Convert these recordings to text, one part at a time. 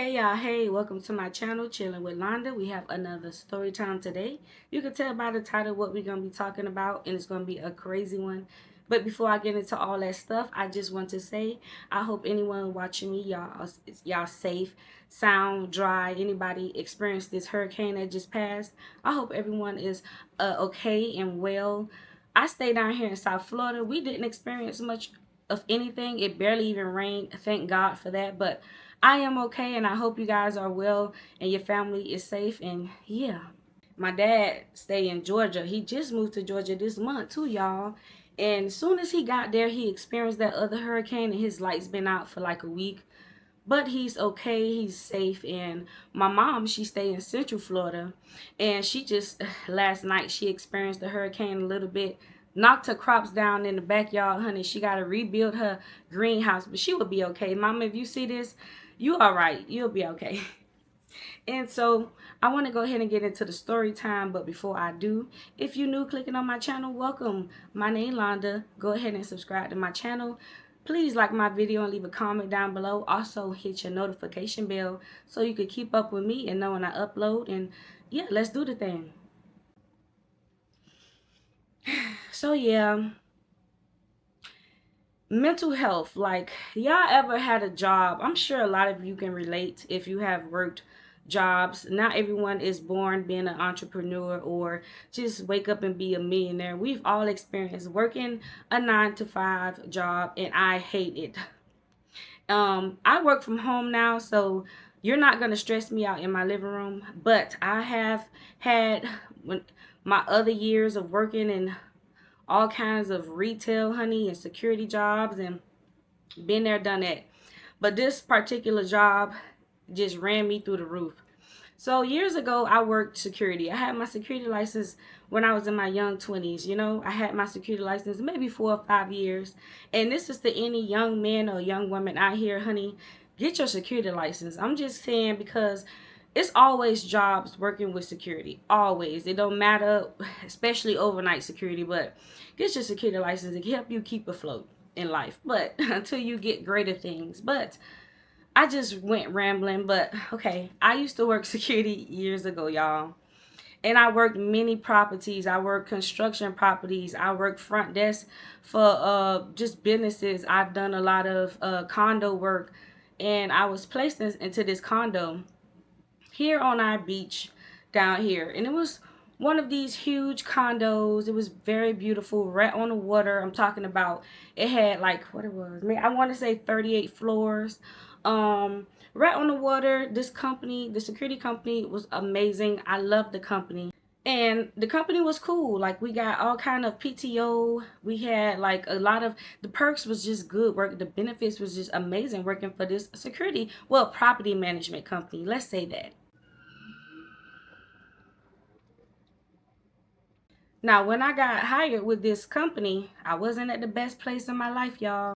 Hey y'all, hey, welcome to my channel, Chilling with Londa. We have another story time today. You can tell by the title what we're going to be talking about, and it's going to be a crazy one. But before I get into all that stuff, I just want to say, I hope anyone watching me, y'all safe, sound, dry, anybody experienced this hurricane that just passed. I hope everyone is okay and well. I stay down here in South Florida. We didn't experience much of anything. It barely even rained. Thank God for that. But I am okay, and I hope you guys are well and your family is safe. And yeah, my dad stay in Georgia. He just moved to Georgia this month too, y'all. And as soon as he got there, he experienced that other hurricane, and his lights been out for like a week. But he's okay, he's safe. And my mom, she stay in Central Florida, and she just last night she experienced the hurricane a little bit, knocked her crops down in the backyard. Honey, she got to rebuild her greenhouse, but she will be okay. Mama, if you see this, you all right, you'll be okay. And so I want to go ahead and get into the story time. But before I do, if you're new clicking on my channel, welcome. My name is Londa. Go ahead and subscribe to my channel. Please like my video and leave a comment down below. Also hit your notification bell so you can keep up with me and know when I upload. And yeah, let's do the thing. So yeah, mental health. Like, y'all ever had a job? I'm sure a lot of you can relate if you have worked jobs. Not everyone is born being an entrepreneur or just wake up and be a millionaire. We've all experienced working a 9 to 5 job, and I hate it. I work from home now, so you're not gonna stress me out in my living room. But I have had, when my other years of working in all kinds of retail, honey, and security jobs, and been there, done that. But this particular job just ran me through the roof. So years ago, I worked security. I had my security license when I was in my young 20s. You know, I had my security license maybe 4 or 5 years. And this is to any young man or young woman out here, honey, get your security license. I'm just saying, because it's always jobs working with security. Always. It don't matter, especially overnight security, but get your security license to help you keep afloat in life. But until you get greater things. But I just went rambling. But okay, I used to work security years ago, y'all. And I worked many properties. I worked construction properties. I worked front desk for just businesses. I've done a lot of condo work. And I was placed into this condo here on our beach down here, and it was one of these huge condos. It was very beautiful, right on the water. I'm talking about, it had like, what it was, I want to say 38 floors, right on the water. This company, the security company, was amazing. I loved the company. And the company was cool. Like, we got all kind of PTO. We had like a lot of, the perks was just good work. The benefits was just amazing working for this security, well, property management company, let's say that. Now, when I got hired with this company, I wasn't at the best place in my life, y'all.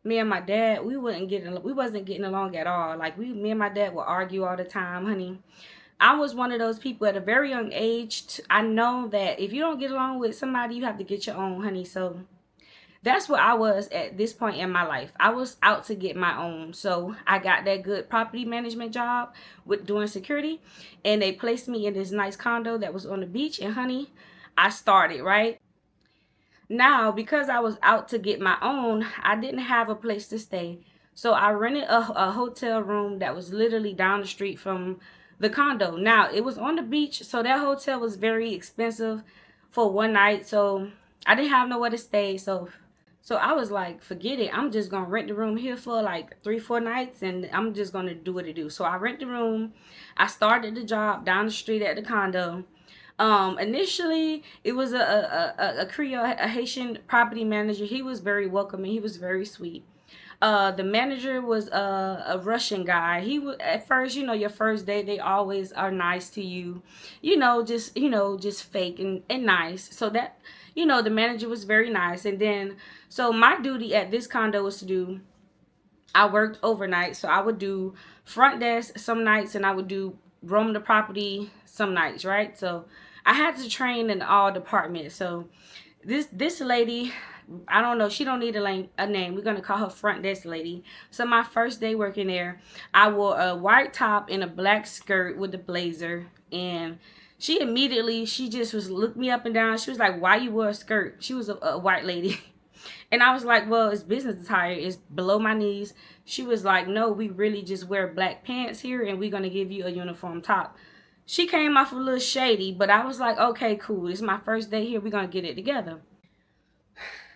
Me and my dad, we wasn't getting along at all. Like, me and my dad would argue all the time, honey. I was one of those people at a very young age. I know that if you don't get along with somebody, you have to get your own, honey. So that's what I was at this point in my life. I was out to get my own. So I got that good property management job with doing security, and they placed me in this nice condo that was on the beach. And honey, I started, right? Now, because I was out to get my own, I didn't have a place to stay. So I rented a hotel room that was literally down the street from the condo. Now, it was on the beach, so that hotel was very expensive for one night. So I didn't have nowhere to stay. So I was like, forget it. I'm just going to rent the room here for like 3-4 nights, and I'm just going to do what it do. So I rent the room. I started the job down the street at the condo. Initially, it was a Creole, a Haitian property manager. He was very welcoming. He was very sweet. The manager was a Russian guy. He was, at first, you know, your first day, they always are nice to you, just fake and nice. So that, the manager was very nice. And then, so my duty at this condo was to do, I worked overnight, so I would do front desk some nights, and I would do roam the property some nights, right? So I had to train in all departments. So this lady, I don't know. She don't need a name. We're gonna call her front desk lady. So my first day working there, I wore a white top and a black skirt with a blazer, and she just was looked me up and down. She was like, "Why you wear a skirt?" She was a white lady. And I was like, well, it's business attire. It's below my knees. She was like, no, we really just wear black pants here and we're going to give you a uniform top. She came off a little shady, but I was like, okay, cool. It's my first day here. We're going to get it together.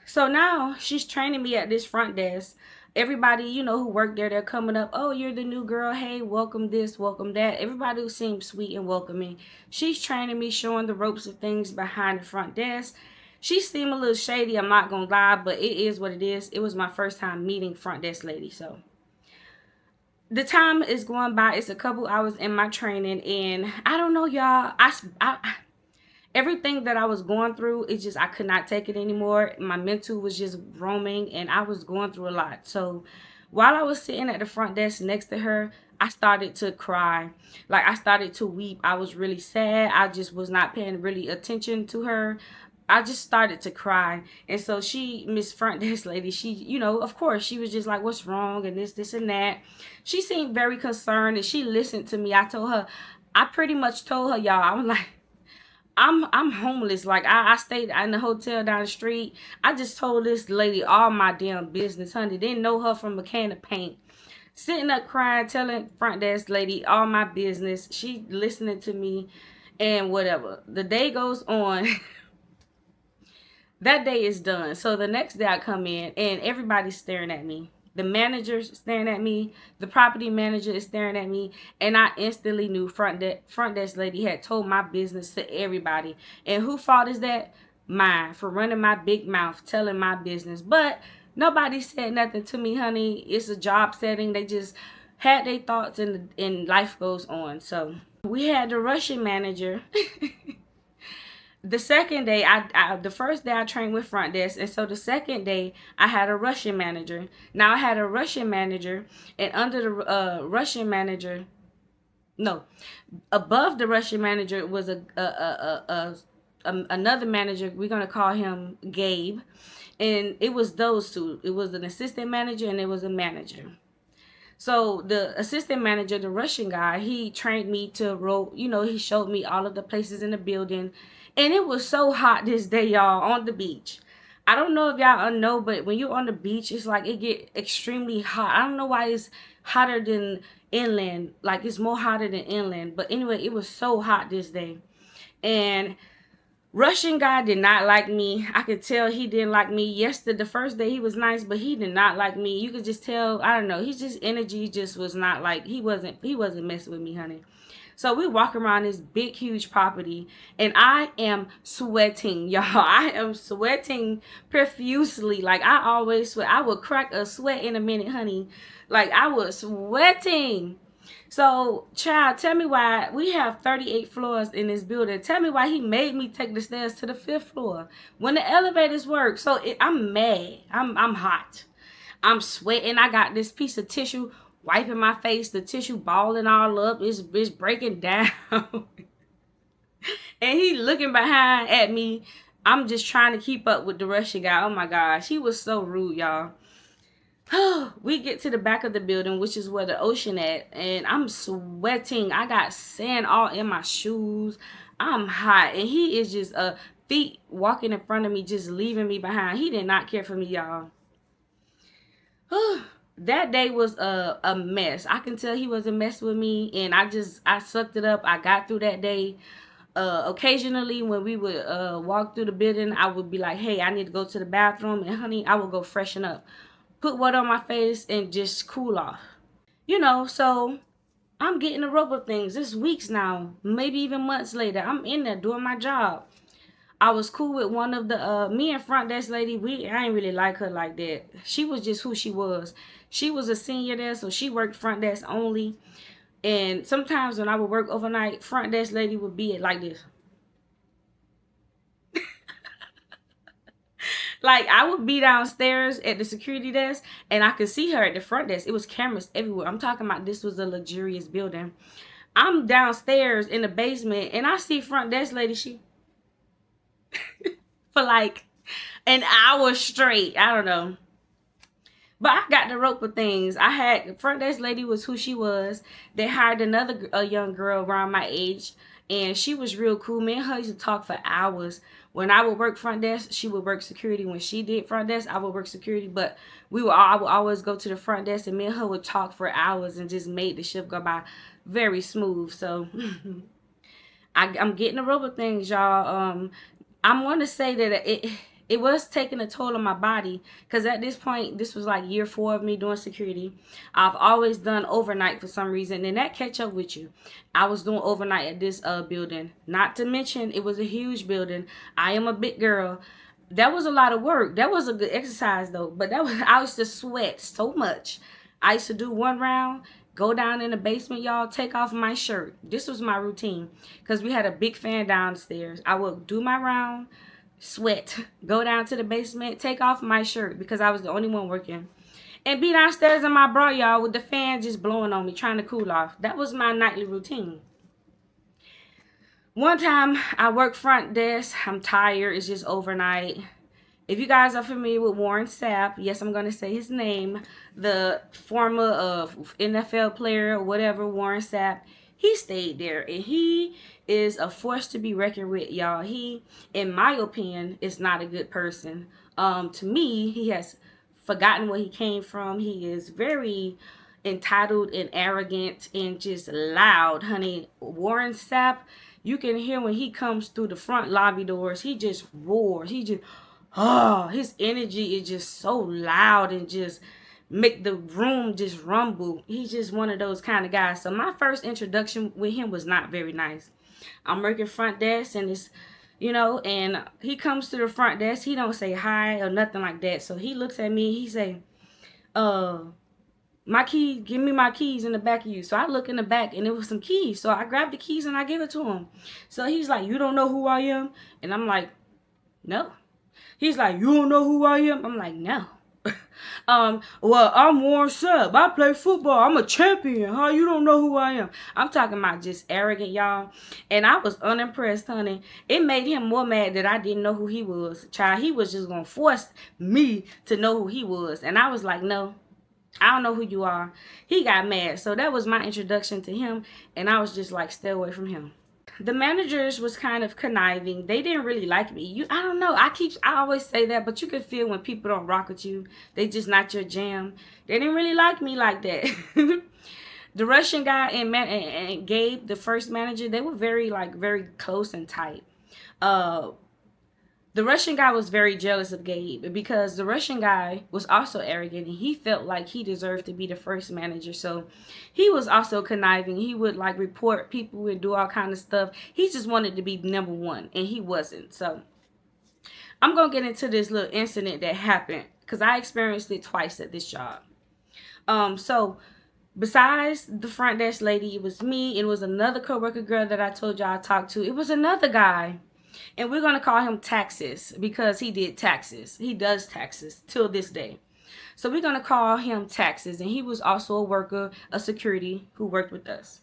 So now she's training me at this front desk. Everybody, who work there, they're coming up. Oh, you're the new girl. Hey, welcome this, welcome that. Everybody who seems sweet and welcoming. She's training me, showing the ropes of things behind the front desk. She seemed a little shady, I'm not going to lie, but it is what it is. It was my first time meeting front desk lady. So the time is going by. It's a couple hours in my training, and I don't know, y'all. Everything that I was going through, it just, I could not take it anymore. My mental was just roaming, and I was going through a lot. So while I was sitting at the front desk next to her, I started to cry. Like, I started to weep. I was really sad. I just was not paying really attention to her. I just started to cry. And so Miss Front Desk Lady, she, of course, she was just like, what's wrong? And this and that. She seemed very concerned, and she listened to me. I pretty much told her, y'all, I was like, I'm homeless. Like, I stayed in the hotel down the street. I just told this lady all my damn business, honey. Didn't know her from a can of paint. Sitting up crying, telling front desk lady all my business. She listening to me and whatever. The day goes on. That day is done. So the next day I come in and everybody's staring at me. The manager's staring at me. The property manager is staring at me. And I instantly knew front desk lady had told my business to everybody. And whose fault is that? Mine, for running my big mouth, telling my business. But nobody said nothing to me, honey. It's a job setting. They just had their thoughts, and life goes on. So we had the Russian manager. The second day, the first day I trained with front desk, and so the second day I had a Russian manager. Now I had a Russian manager, and under the Russian manager, no, above the Russian manager was another manager. We're gonna call him Gabe, and it was those two. It was an assistant manager and it was a manager. So the assistant manager, the Russian guy, he trained me to roll. He showed me all of the places in the building. And it was so hot this day, y'all, on the beach. I don't know if y'all know, but when you're on the beach, it's like it get extremely hot. I don't know why it's hotter than inland. Like, it's more hotter than inland. But anyway, it was so hot this day. And Russian guy did not like me. I could tell he didn't like me. Yesterday, the first day, he was nice, but he did not like me. You could just tell, I don't know, his energy just was not like, he wasn't messing with me, honey. So we walk around this big, huge property, and I am sweating, y'all. I am sweating profusely. Like, I always sweat. I would crack a sweat in a minute, honey. Like, I was sweating. So, child, tell me why we have 38 floors in this building. Tell me why he made me take the stairs to the 5th floor when the elevators work. So, I'm mad. I'm hot. I'm sweating. I got this piece of tissue wiping my face, the tissue balling all up. It's breaking down. And he looking behind at me. I'm just trying to keep up with the Russian guy. Oh my gosh, he was so rude, y'all. We get to the back of the building, which is where the ocean at, and I'm sweating. I got sand all in my shoes. I'm hot, and he is just feet walking in front of me, just leaving me behind. He did not care for me, y'all. That day was a mess. I can tell he was a mess with me, and I sucked it up. I got through that day. Occasionally when we would walk through the building, I would be like, hey, I need to go to the bathroom, and honey, I would go freshen up, put water on my face, and just cool off. So I'm getting the rope of things. It's weeks now, maybe even months later. I'm in there doing my job. I was cool with one of the me and front desk lady. I ain't really like her like that. She was just who she was. She was a senior there, so she worked front desk only. And sometimes when I would work overnight, front desk lady would be like this. Like, I would be downstairs at the security desk, and I could see her at the front desk. It was cameras everywhere. I'm talking about, this was a luxurious building. I'm downstairs in the basement, and I see front desk lady. She for like an hour straight. I don't know. But I got the rope of things. I had front desk lady was who she was. They hired another a young girl around my age, and she was real cool. Me and her used to talk for hours. When I would work front desk, she would work security. When she did front desk, I would work security. But I would always go to the front desk, and me and her would talk for hours and just made the shift go by very smooth. So I'm getting the rope of things, y'all. I'm going to say that it was taking a toll on my body because at this point, this was like year 4 of me doing security. I've always done overnight for some reason, and that catch up with you. I was doing overnight at this building. Not to mention, it was a huge building. I am a big girl. That was a lot of work. That was a good exercise though, but I used to sweat so much. I used to do one round, go down in the basement, y'all, take off my shirt. This was my routine because we had a big fan downstairs. I would do my round, sweat, go down to the basement, take off my shirt because I was the only one working, and be downstairs in my bra, y'all, with the fan just blowing on me, trying to cool off. That was my nightly routine. One time I worked front desk. I'm tired. It's just overnight. If you guys are familiar with Warren Sapp, yes, I'm going to say his name, the former NFL player or whatever, Warren Sapp, he stayed there, and he is a force to be reckoned with, y'all. He, in my opinion, is not a good person. To me, he has forgotten where he came from. He is very entitled and arrogant and just loud, honey. Warren Sapp, you can hear when he comes through the front lobby doors, he just roars. He just, oh, his energy is just so loud and just make the room just rumble. He's just one of those kind of guys. So my first introduction with him was not very nice. I'm working front desk, and it's, and he comes to the front desk. He don't say hi or nothing like that. So he looks at me. He say, uh, my key, give me my keys in the back of you. So I look in the back, and it was some keys. So I grabbed the keys and I gave it to him. So he's like, you don't know who I am? And I'm like, no. He's like, you don't know who I am? I'm like, no. Well, I'm Warren Sapp. I play football. I'm a champion. Huh? You don't know who I am. I'm talking about just arrogant, y'all. And I was unimpressed, honey. It made him more mad that I didn't know who he was. Child, he was just going to force me to know who he was. And I was like, no, I don't know who you are. He got mad. So that was my introduction to him. And I was just like, stay away from him. The managers was kind of conniving. They didn't really like me. I don't know. I always say that, but you can feel when people don't rock with you. They just not your jam. They didn't really like me like that. The Russian guy and Gabe, the first manager, they were very close and tight. The Russian guy was very jealous of Gabe because the Russian guy was also arrogant, and he felt like he deserved to be the first manager. So he was also conniving. He would report people and do all kind of stuff. He just wanted to be number one, and he wasn't. So I'm going to get into this little incident that happened because I experienced it twice at this job. So besides the front desk lady, it was me. It was another coworker girl that I told y'all I talked to. It was another guy. And we're going to call him Taxes because he did taxes. He does taxes till this day. So we're going to call him Taxes. And he was also a worker, a security who worked with us.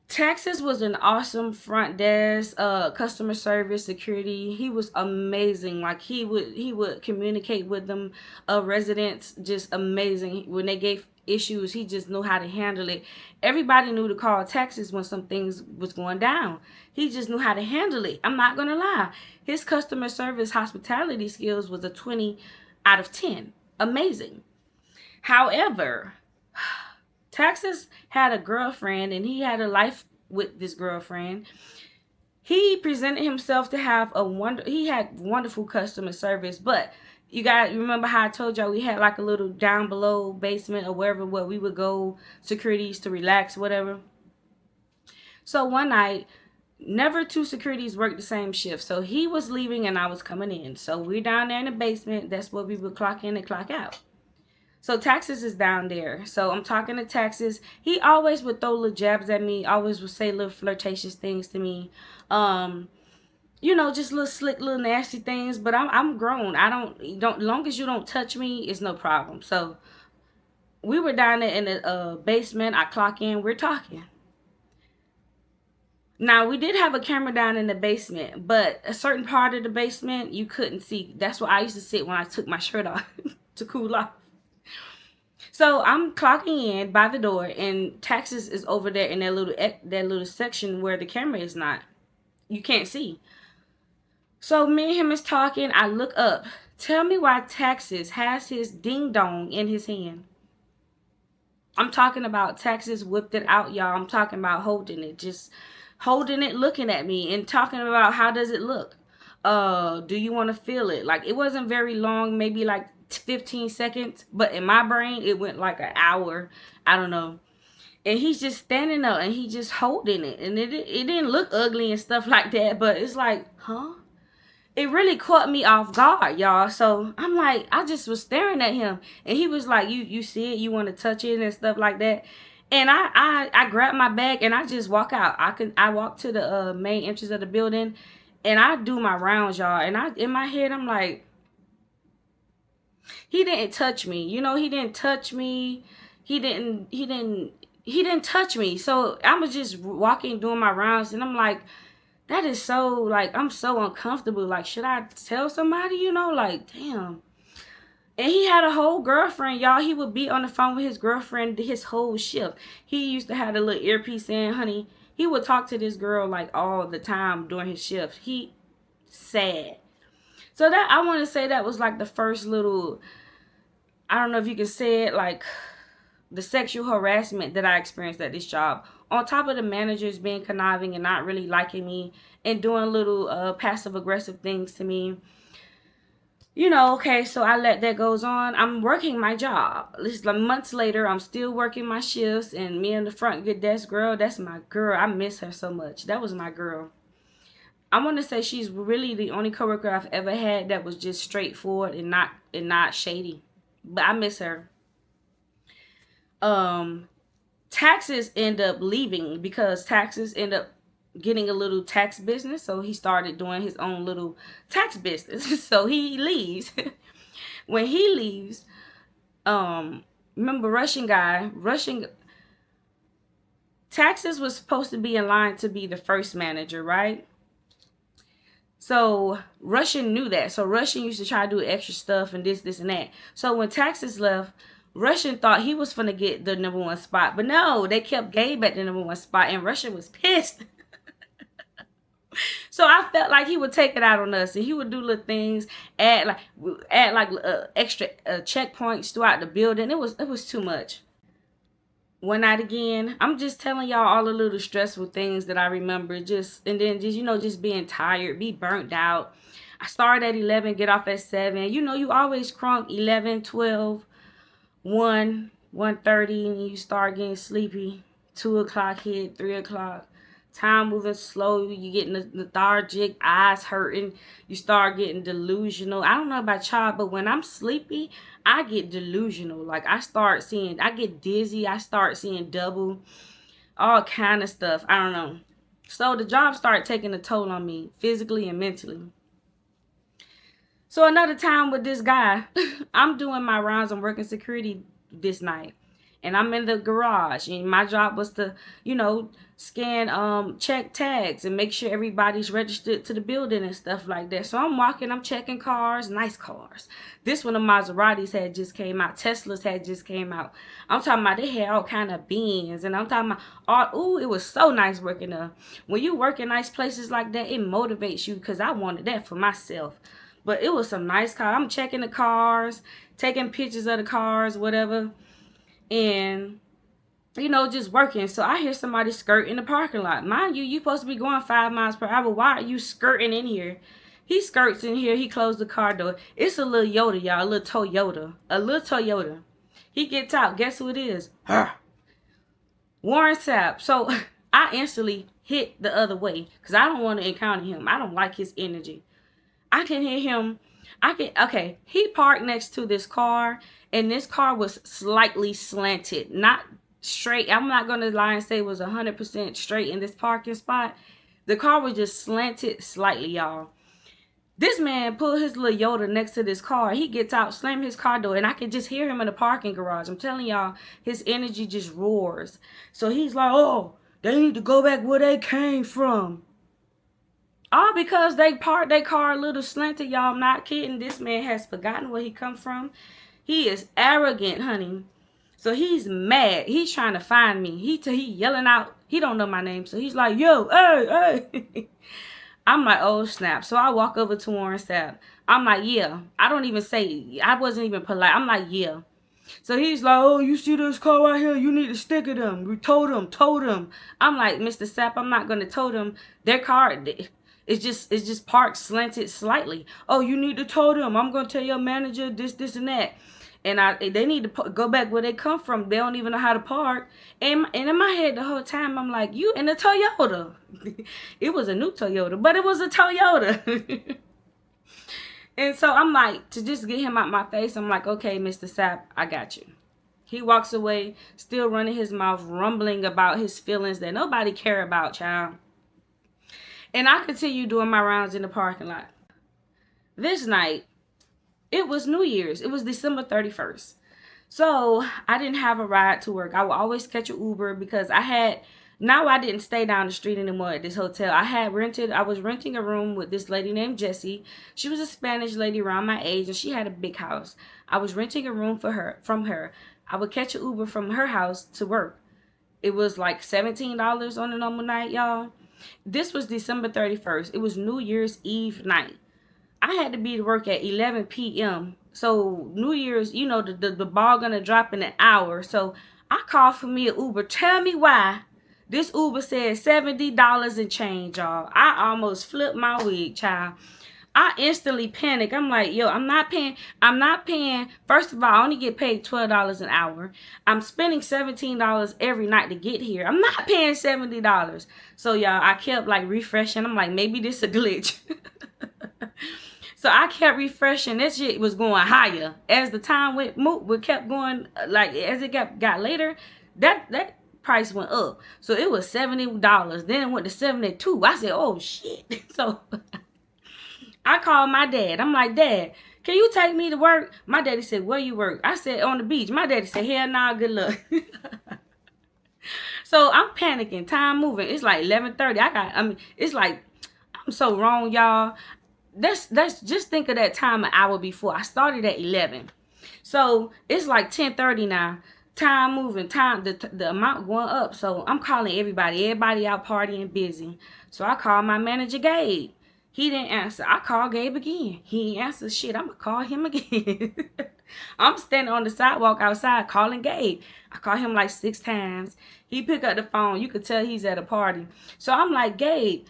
Taxes was an awesome front desk, customer service, security. He was amazing. Like he would communicate with them, residents, just amazing. When they gave issues, he just knew how to handle it. Everybody knew to call Taxes when some things was going down. He just knew how to handle it. I'm not gonna lie. His customer service hospitality skills was a 20 out of 10. Amazing. However, Taxes had a girlfriend, and he had a life with this girlfriend. He presented himself to have he had wonderful customer service, but you remember how I told y'all we had like a little down below basement or wherever where we would go, securities to relax, whatever. So one night, never two securities worked the same shift. So he was leaving and I was coming in. So we're down there in the basement. That's where we would clock in and clock out. So Taxes is down there. So I'm talking to Taxes. He always would throw little jabs at me. Always would say little flirtatious things to me. Just little slick, little nasty things. But I'm grown. Long as you don't touch me, it's no problem. So we were down there in the basement. I clock in. We're talking. Now, we did have a camera down in the basement, but a certain part of the basement you couldn't see. That's where I used to sit when I took my shirt off to cool off. So I'm clocking in by the door, and taxes is over there in that little section where the camera is not. You can't see. So me and him is talking. I look up. Tell me why taxes has his ding dong in his hand. I'm talking about taxes whipped it out, y'all. I'm talking about holding it, just holding it, looking at me, and talking about how does it look. Do you want to feel it? Like, it wasn't very long, maybe like 15 seconds, but in my brain it went like an hour. I don't know. And he's just standing up and he just holding it, and it didn't look ugly and stuff like that, but it's like, huh? It really caught me off guard, y'all. So I'm like, I just was staring at him, and he was like, you see it, you want to touch it and stuff like that. And I grabbed my bag and I just walk out. I walk to the main entrance of the building, and I do my rounds, y'all. And in my head I'm like, he didn't touch me. He didn't touch me. He didn't touch me. So I was just walking, doing my rounds, and I'm like, that is so, like, I'm so uncomfortable. Like, should I tell somebody, like, damn. And he had a whole girlfriend, y'all. He would be on the phone with his girlfriend his whole shift. He used to have a little earpiece in, honey. He would talk to this girl, like, all the time during his shift. Sad. So that, I want to say that was, like, the first little, I don't know if you can say it, like, the sexual harassment that I experienced at this job. On top of the managers being conniving and not really liking me and doing little passive aggressive things to me. Okay, so I let that goes on. I'm working my job. It's like months later, I'm still working my shifts, and me in the front good desk girl, that's my girl. I miss her so much. That was my girl. I want to say she's really the only coworker I've ever had that was just straightforward and not shady. But I miss her. Taxes end up leaving because taxes end up getting a little tax business, so he started doing his own little tax business. So he leaves. When he leaves, remember Russian taxes was supposed to be in line to be the first manager, right? So Russian knew that. So Russian used to try to do extra stuff and this and that. So when taxes left, Russian thought he was finna get the number one spot. But no, they kept Gabe at the number one spot, and Russian was pissed. So I felt like he would take it out on us, and he would do little things, add like extra checkpoints throughout the building. It was too much. One night again, I'm just telling y'all all the little stressful things that I remember. And then just being tired, be burnt out. I started at 11, get off at 7. You always crunk 11, 12, 1:30, and you start getting sleepy. 2 o'clock hit, 3 o'clock. Time moving slow, you getting lethargic, eyes hurting, you start getting delusional. I don't know about y'all, but when I'm sleepy, I get delusional. Like, I get dizzy, I start seeing double, all kind of stuff. I don't know. So the job started taking a toll on me, physically and mentally. So another time with this guy, I'm doing my rounds, I'm working security this night. And I'm in the garage, and my job was to, scan, check tags and make sure everybody's registered to the building and stuff like that. So I'm walking, I'm checking cars, nice cars. This one of Maseratis had just came out. Teslas had just came out. I'm talking about they had all kind of beans, and I'm talking about it was so nice working there. When you work in nice places like that, it motivates you, because I wanted that for myself. But it was some nice cars. I'm checking the cars, taking pictures of the cars, whatever. And, just working. So I hear somebody skirt in the parking lot. Mind you, supposed to be going 5 miles per hour. Why are you skirting in here? He skirts in here. He closed the car door. It's a little Yoda, y'all. A little Toyota. He gets out. Guess who it is? Her. Warren Sapp. So I instantly hit the other way, because I don't want to encounter him. I don't like his energy. I can hear him. Okay, he parked next to this car, and this car was slightly slanted, not straight. I'm not going to lie and say it was 100% straight in this parking spot. The car was just slanted slightly, y'all. This man pulled his little Yoda next to this car. He gets out, slammed his car door, and I can just hear him in the parking garage. I'm telling y'all, his energy just roars. So he's like, oh, They need to go back where they came from. All because they parked their car a little slanted, y'all. I'm not kidding. This man has forgotten where he come from. He is arrogant, honey. So he's mad. He's trying to find me. He yelling out. He don't know my name. So he's like, yo, hey, hey. I'm like, oh, snap. So I walk over to Warren Sapp. I'm like, yeah. I don't even say, I wasn't even polite. I'm like, yeah. So he's like, oh, you see this car right here? You need to stick it them. We told him. I'm like, Mr. Sapp, I'm not going to tow them. Their car, it's just parked slanted slightly. Oh, you need to tow them. I'm going to tell your manager this, and that. And they need to go back where they come from. They don't even know how to park. And in my head the whole time, I'm like, you in a Toyota. It was a new Toyota, but it was a Toyota. And so I'm like, to just get him out my face, I'm like, okay, Mr. Sapp, I got you. He walks away, still running his mouth, rumbling about his feelings that nobody care about, child. And I continue doing my rounds in the parking lot. This night, it was New Year's. It was December 31st. So I didn't have a ride to work. I would always catch an Uber because I didn't stay down the street anymore at this hotel. I was renting a room with this lady named Jessie. She was a Spanish lady around my age and she had a big house. I was renting a room from her. I would catch an Uber from her house to work. It was like $17 on a normal night, y'all. This was December 31st. It was New Year's Eve night. I had to be to work at 11 p.m. So New Year's, the ball gonna drop in an hour. So I called for me an Uber. Tell me why this Uber said $70 and change, y'all. I almost flipped my wig, child. I instantly panicked. I'm like, yo, I'm not paying. First of all, I only get paid $12 an hour. I'm spending $17 every night to get here. I'm not paying $70. So y'all, I kept like refreshing. I'm like, maybe this a glitch. So I kept refreshing. That shit was going higher as the time kept going. Like as it got later, that price went up. So it was $70. Then it went to $72. I said, oh shit. So I called my dad. I'm like, Dad, can you take me to work? My daddy said, where you work? I said, on the beach. My daddy said, hell nah, good luck. So I'm panicking. Time moving. It's like 11:30. It's like I'm so wrong, y'all. That's just think of that time an hour before. I started at 11. So it's like 10:30 now. Time moving, the amount going up. So I'm calling everybody out partying, busy. So I called my manager, Gabe. He didn't answer. I called Gabe again. He ain't answered. Shit, I'm gonna call him again. I'm standing on the sidewalk outside calling Gabe. I called him like 6 times. He picked up the phone. You could tell he's at a party. So I'm like, Gabe,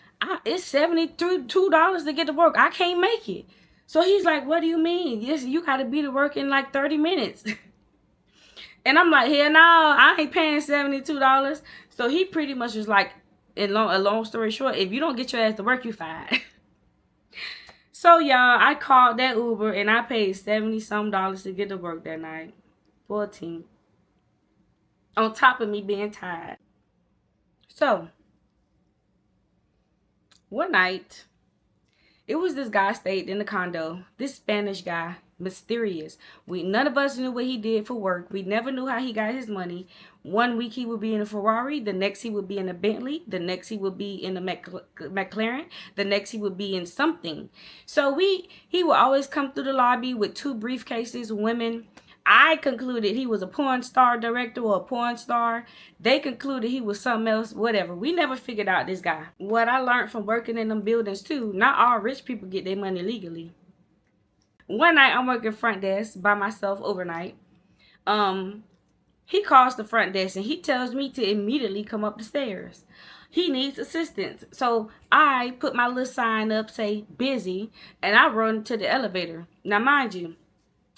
it's $72 to get to work. I can't make it. So he's like, what do you mean? Yes, you got to be to work in like 30 minutes. And I'm like, hell no, I ain't paying $72. So he pretty much was like, a long story short, if you don't get your ass to work, you fired. So y'all, I called that Uber and I paid $70-some to get to work that night. 14. On top of me being tired. So one night, it was this guy stayed in the condo. This Spanish guy, mysterious. None of us knew what he did for work. We never knew how he got his money. One week he would be in a Ferrari. The next he would be in a Bentley. The next he would be in a McLaren. The next he would be in something. So he would always come through the lobby with 2 briefcases, women. I concluded he was a porn star director or a porn star. They concluded he was something else, whatever. We never figured out this guy. What I learned from working in them buildings too, not all rich people get their money legally. One night I'm working front desk by myself overnight. He calls the front desk and he tells me to immediately come up the stairs. He needs assistance. So I put my little sign up, say busy, and I run to the elevator. Now mind you,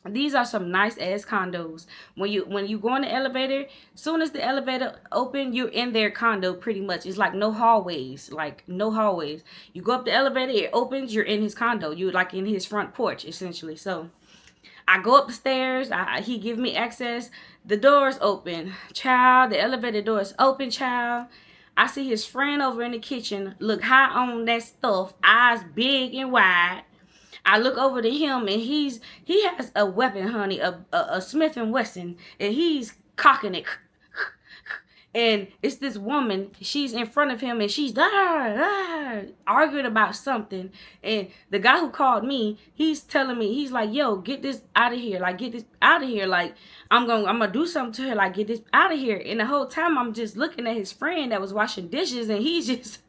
these are some nice ass condos. When you go in the elevator, soon as the elevator open, you're in their condo pretty much. It's like no hallways, You go up the elevator, it opens, you're in his condo. You're like in his front porch essentially. So I go up the stairs, he give me access. The door's open, child. The elevator door is open, child. I see his friend over in the kitchen, look high on that stuff, eyes big and wide. I look over to him and he has a weapon, honey, a Smith & Wesson, and he's cocking it. And it's this woman, she's in front of him, and she's arguing about something. And the guy who called me, he's telling me, he's like, yo, get this out of here, like, get this out of here, like, I'm gonna do something to her, like, get this out of here. And the whole time I'm just looking at his friend that was washing dishes, and he's just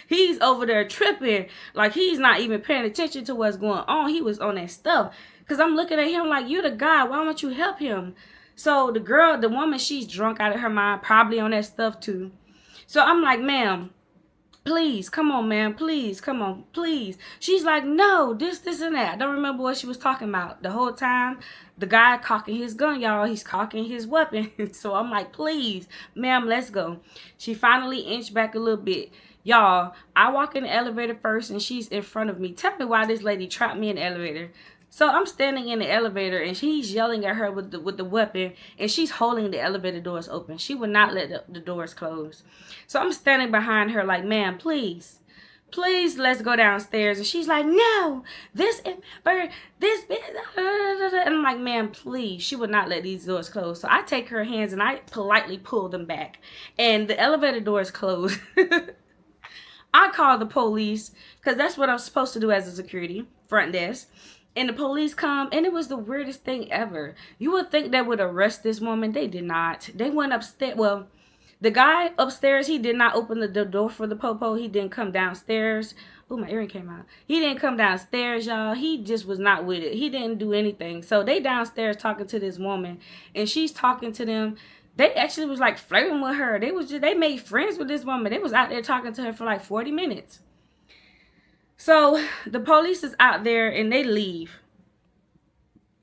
he's over there tripping, like he's not even paying attention to what's going on. He was on that stuff, because I'm looking at him like, you're the guy, why don't you help him? So the woman, she's drunk out of her mind, probably on that stuff too. So I'm like, ma'am, please, come on, ma'am, please, come on, please. She's like, no, this, and that. I don't remember what she was talking about. The whole time, the guy cocking his gun, y'all, he's cocking his weapon. So I'm like, please, ma'am, let's go. She finally inched back a little bit. Y'all, I walk in the elevator first, and she's in front of me. Tell me why this lady trapped me in the elevator. So I'm standing in the elevator, and she's yelling at her with the weapon, and she's holding the elevator doors open. She would not let the doors close. So I'm standing behind her like, ma'am, please, let's go downstairs. And she's like, no, this and this. And I'm like, ma'am, please. She would not let these doors close. So I take her hands, and I politely pull them back, and the elevator doors close. I call the police, because that's what I'm supposed to do as a security, front desk. And the police come, and it was the weirdest thing ever. You would think they would arrest this woman. They did not. They went upstairs. Well, the guy upstairs, he did not open the door for the popo. He didn't come downstairs. Oh, my earring came out. He didn't come downstairs, y'all. He just was not with it. He didn't do anything. So they downstairs talking to this woman, and she's talking to them. They actually was like flirting with her. They made friends with this woman. They was out there talking to her for like 40 minutes. So the police is out there, and they leave.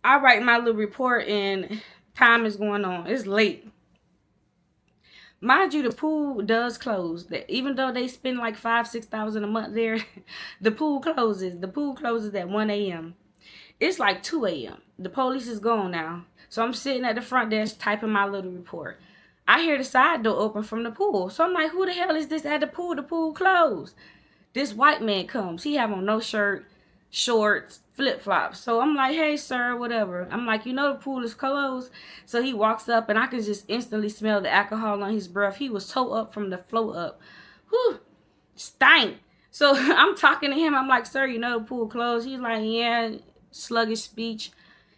I write my little report, and time is going on. It's late. Mind you, the pool does close. Even though they spend like $5,000-6,000 a month there, the pool closes. The pool closes at 1 a.m. It's like 2 a.m. The police is gone now. So I'm sitting at the front desk typing my little report. I hear the side door open from the pool. So I'm like, who the hell is this at the pool? The pool closed. This white man comes. He have on no shirt, shorts, flip-flops. So I'm like, hey, sir, whatever. I'm like, you know the pool is closed? So he walks up, and I can just instantly smell the alcohol on his breath. He was toe up from the floor up. Whew, stank. So I'm talking to him. I'm like, sir, you know the pool closed? He's like, yeah, sluggish speech.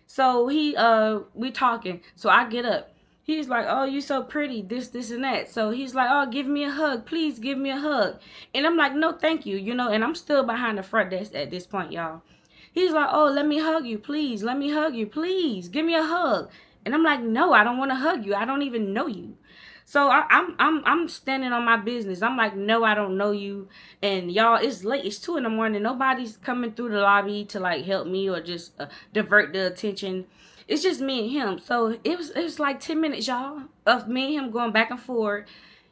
So we talking. So I get up. He's like, oh, you so pretty, this, and that. So he's like, oh, give me a hug. Please give me a hug. And I'm like, no, thank you. You know, and I'm still behind the front desk at this point, y'all. He's like, oh, let me hug you, please. Let me hug you, please. Give me a hug. And I'm like, no, I don't want to hug you. I don't even know you. So I'm standing on my business. I'm like, no, I don't know you. And y'all, it's late. It's 2 a.m. Nobody's coming through the lobby to like help me or just divert the attention. It's just me and him. So it was like 10 minutes, y'all, of me and him going back and forth.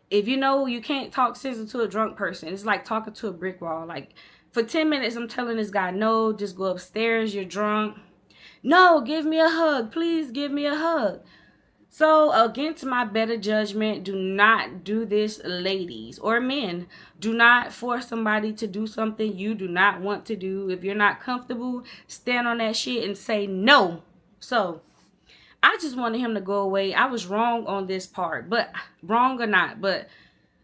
If you know, you can't talk sense to a drunk person. It's like talking to a brick wall. Like for 10 minutes, I'm telling this guy, no, just go upstairs. You're drunk. No, give me a hug. Please give me a hug. So against my better judgment, do not do this, ladies or men. Do not force somebody to do something you do not want to do. If you're not comfortable, stand on that shit and say no. So I just wanted him to go away. I was wrong on this part, but wrong or not, but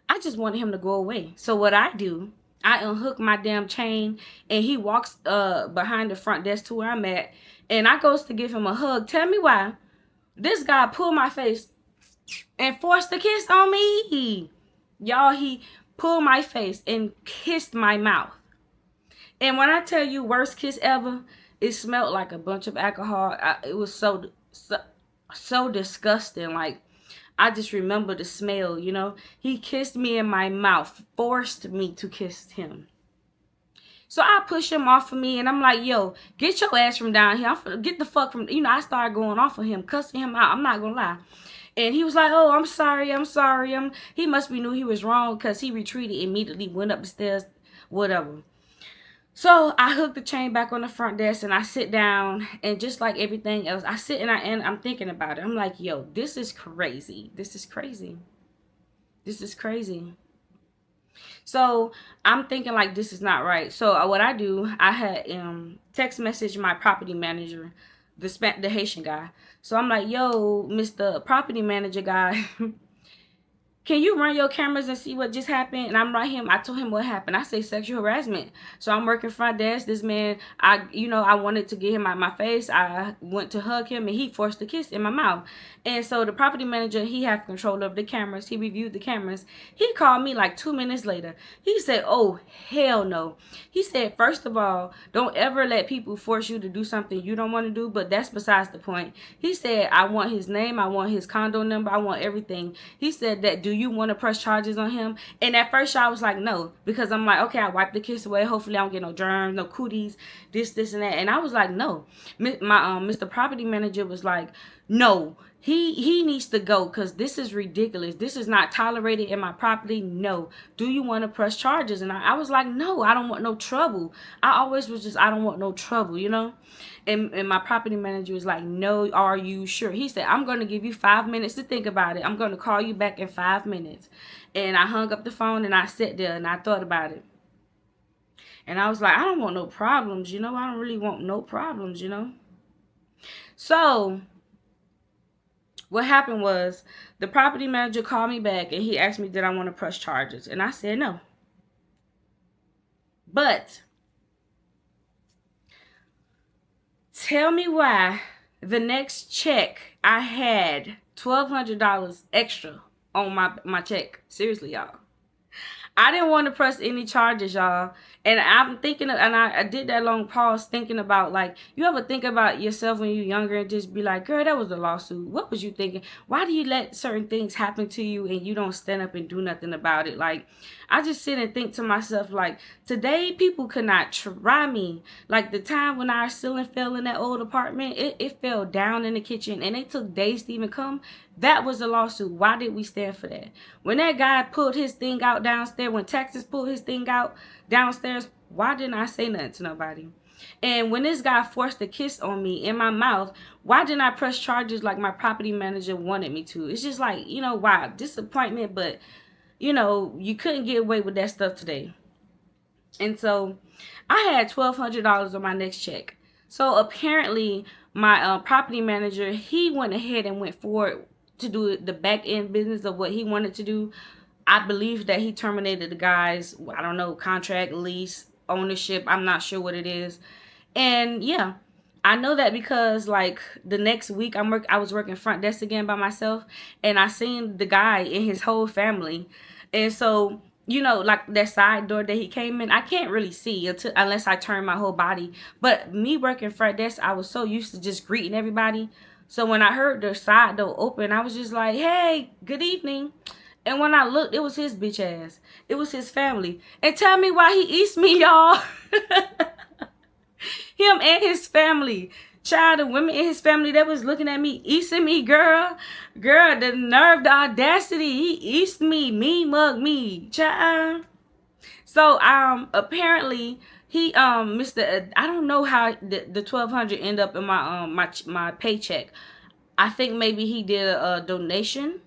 I just wanted him to go away. So what I do, I unhook my damn chain, and he walks behind the front desk to where I'm at, and I goes to give him a hug. Tell me why this guy pulled my face and forced a kiss on me. Y'all, he pulled my face and kissed my mouth. And when I tell you worst kiss ever, it smelled like a bunch of alcohol. It was so disgusting. Like, I just remember the smell, you know. He kissed me in my mouth, forced me to kiss him. So I push him off of me, and I'm like, yo, get your ass from down here. Get the fuck from, you know, I started going off of him, cussing him out. I'm not going to lie. And he was like, oh, I'm sorry. He must be knew he was wrong, because he retreated immediately, went up the stairs, whatever. So I hook the chain back on the front desk, and I sit down, and just like everything else, I sit and I'm thinking about it. I'm like, yo, this is crazy. This is crazy. This is crazy. So I'm thinking like, this is not right. So what I do, I had text message my property manager, the Haitian guy. So I'm like, yo, Mr. Property Manager guy, can you run your cameras and see what just happened? And I'm right here. I told him what happened. I say sexual harassment. So I'm working front desk. This man, I wanted to get him out of my face. I went to hug him and he forced a kiss in my mouth. And so the property manager, he had control of the cameras. He reviewed the cameras. He called me like 2 minutes later. He said, oh, hell no. He said, first of all, don't ever let people force you to do something you don't want to do, but that's besides the point. He said, I want his name, I want his condo number, I want everything. He said that, do you want to press charges on him? And at first I was like, no, because I'm like, okay, I wiped the kiss away. Hopefully I don't get no germs, no cooties, this, and that. And I was like, no. Mr. Property Manager was like, no, he needs to go because this is ridiculous. This is not tolerated in my property. No. Do you want to press charges? And I was like, no, I don't want no trouble. I always was just, I don't want no trouble, you know? And my property manager was like, no, are you sure? He said, I'm going to give you 5 minutes to think about it. I'm going to call you back in 5 minutes. And I hung up the phone and I sat there and I thought about it. And I was like, I don't want no problems, you know? I don't really want no problems, you know? So what happened was the property manager called me back and he asked me, did I want to press charges? And I said no. But tell me why the next check I had $1,200 extra on my check. Seriously, y'all. I didn't want to press any charges, y'all. And I'm thinking, and I did that long pause thinking about, like, you ever think about yourself when you're younger and just be like, girl, that was a lawsuit. What was you thinking? Why do you let certain things happen to you and you don't stand up and do nothing about it? Like, I just sit and think to myself, like, today people could not try me. Like, the time when our ceiling fell in that old apartment, it fell down in the kitchen and it took days to even come. That was a lawsuit. Why did we stand for that? When that guy pulled his thing out downstairs, when Texas pulled his thing out downstairs, why didn't I say nothing to nobody? And when this guy forced a kiss on me in my mouth, why didn't I press charges like my property manager wanted me to? It's just like, you know, why? Disappointment, but, you know, you couldn't get away with that stuff today. And so I had $1,200 on my next check. So apparently my property manager, he went ahead and went forward to do the back end business of what he wanted to do. I believe that he terminated the guy's, I don't know, contract, lease, ownership. I'm not sure what it is. And yeah, I know that because like the next week I was working front desk again by myself, and I seen the guy and his whole family. And so, you know, like that side door that he came in, I can't really see unless I turn my whole body. But me working front desk, I was so used to just greeting everybody. So when I heard the side door open, I was just like, hey, good evening. And when I looked, it was his bitch ass. It was his family. And tell me why he eats me, y'all. Him and his family. Child, the women in his family that was looking at me, easting me, girl. Girl, the nerve, the audacity. He eats me, mug me, child. So, apparently, he, Mr. I don't know how the 1,200 end up in my paycheck. I think maybe he did a donation.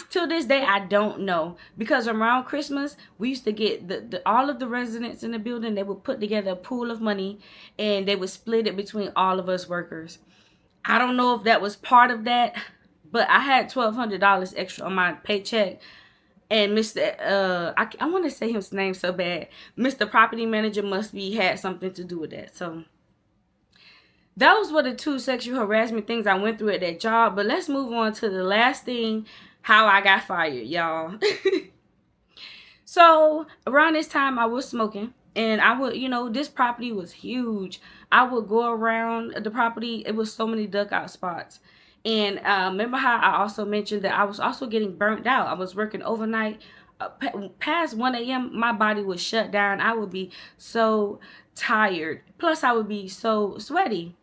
Till this day, I don't know, because around Christmas we used to get all of the residents in the building. They would put together a pool of money and they would split it between all of us workers. I don't know if that was part of that, but I had $1,200 extra on my paycheck. And Mr. I want to say his name so bad. Mr. Property Manager must be had something to do with that. So those were the two sexual harassment things I went through at that job. But let's move on to the last thing, how I got fired, y'all. So around this time I was smoking, and I would, you know, this property was huge. I would go around the property. It was so many duck-out spots. And remember how I also mentioned that I was also getting burnt out. I was working overnight. Past 1 a.m., my body would shut down. I would be so tired. Plus, I would be so sweaty.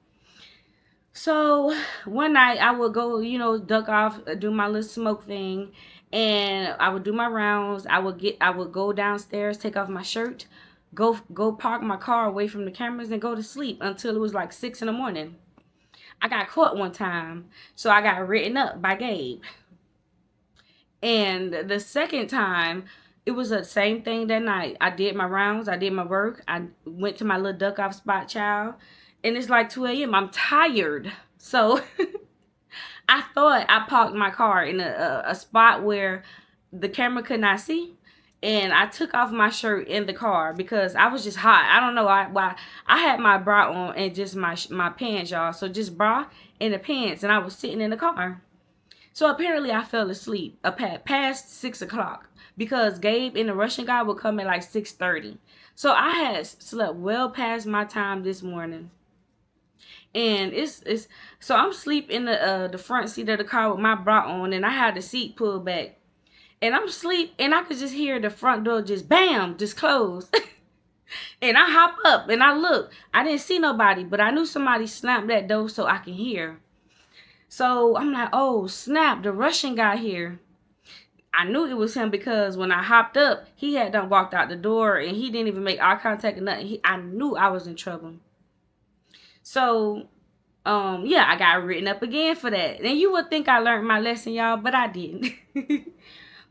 So one night I would go, you know, duck off, do my little smoke thing, and I would do my rounds. I would go downstairs, take off my shirt, go park my car away from the cameras and go to sleep until it was like 6 in the morning. I got caught one time, so I got written up by Gabe. And the second time, it was the same thing that night. I did my rounds, I did my work, I went to my little duck off spot, child. And it's like 2 a.m. I'm tired. So I thought I parked my car in a spot where the camera could not see. And I took off my shirt in the car because I was just hot. I don't know why. I had my bra on and just my pants, y'all. So just bra and the pants, and I was sitting in the car. So apparently I fell asleep past 6 o'clock because Gabe and the Russian guy would come at like 6:30. So I had slept well past my time this morning, and it's so I'm asleep in the front seat of the car with my bra on, and I had the seat pulled back, and I'm asleep, and I could just hear the front door just bam, just close. And I hop up and I look. I didn't see nobody, but I knew somebody snapped that door so I can hear. So I'm like, oh snap, the Russian guy here. I knew it was him because when I hopped up, he had done walked out the door and he didn't even make eye contact or nothing. I knew I was in trouble. So, yeah, I got written up again for that. And you would think I learned my lesson, y'all, but I didn't.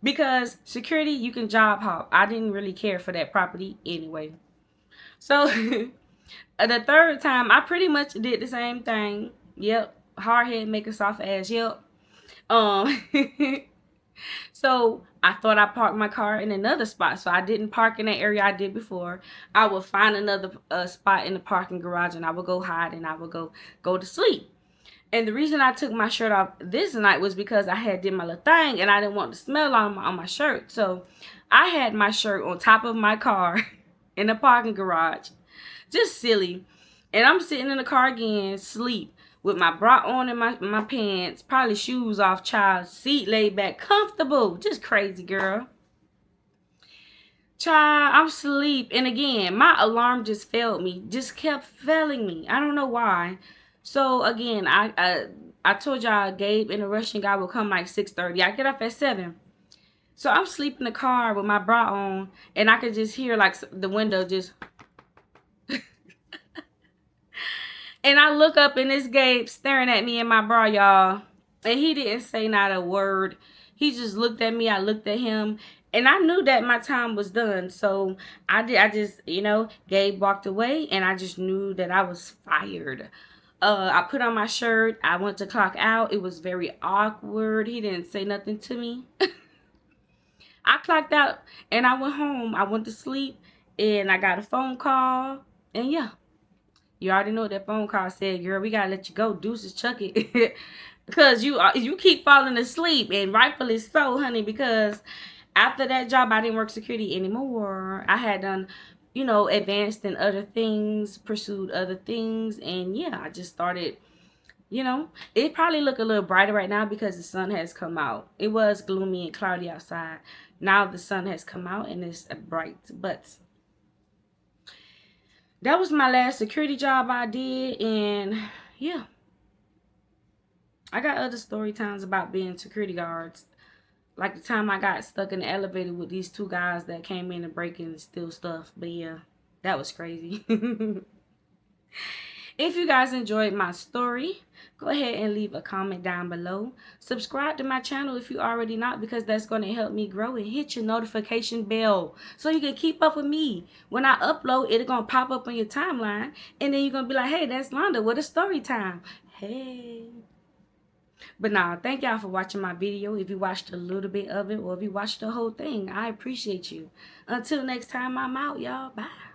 Because security, you can job hop. I didn't really care for that property anyway. So, the third time, I pretty much did the same thing. Yep. Hard head, make a soft ass. Yep. Um, So I thought I parked my car in another spot. So I didn't park in that area I did before. I would find another spot in the parking garage, and I would go hide, and I would go to sleep. And the reason I took my shirt off this night was because I had did my little thing, and I didn't want the smell on my shirt. So I had my shirt on top of my car in the parking garage. Just silly. And I'm sitting in the car again, sleep, with my bra on and my pants, probably shoes off, child, seat laid back, comfortable. Just crazy, girl. Child, I'm asleep. And again, my alarm just failed me. Just kept failing me. I don't know why. So again, I told y'all Gabe and the Russian guy will come like 6:30. I get up at 7. So I'm sleeping in the car with my bra on, and I could just hear like the window just. And I look up, and this Gabe staring at me in my bra, y'all. And he didn't say not a word. He just looked at me. I looked at him. And I knew that my time was done. So I just, Gabe walked away, and I just knew that I was fired. I put on my shirt. I went to clock out. It was very awkward. He didn't say nothing to me. I clocked out, and I went home. I went to sleep, and I got a phone call. And yeah. You already know what that phone call said, girl. We gotta let you go. Deuces, chuck it. Because you keep falling asleep, and rightfully so, honey. Because after that job, I didn't work security anymore. I had done, advanced in other things, pursued other things, and yeah, I just started. It probably look a little brighter right now because the sun has come out. It was gloomy and cloudy outside. Now the sun has come out and it's bright, but. That was my last security job I did, and yeah. I got other story times about being security guards. Like the time I got stuck in the elevator with these two guys that came in and break and steal stuff. But yeah, that was crazy. If you guys enjoyed my story, go ahead and leave a comment down below. Subscribe to my channel if you already not, because that's going to help me grow, and hit your notification bell so you can keep up with me. When I upload, it's going to pop up on your timeline, and then you're going to be like, hey, that's Londa with a story time. Hey. But nah, thank y'all for watching my video. If you watched a little bit of it or if you watched the whole thing, I appreciate you. Until next time, I'm out, y'all. Bye.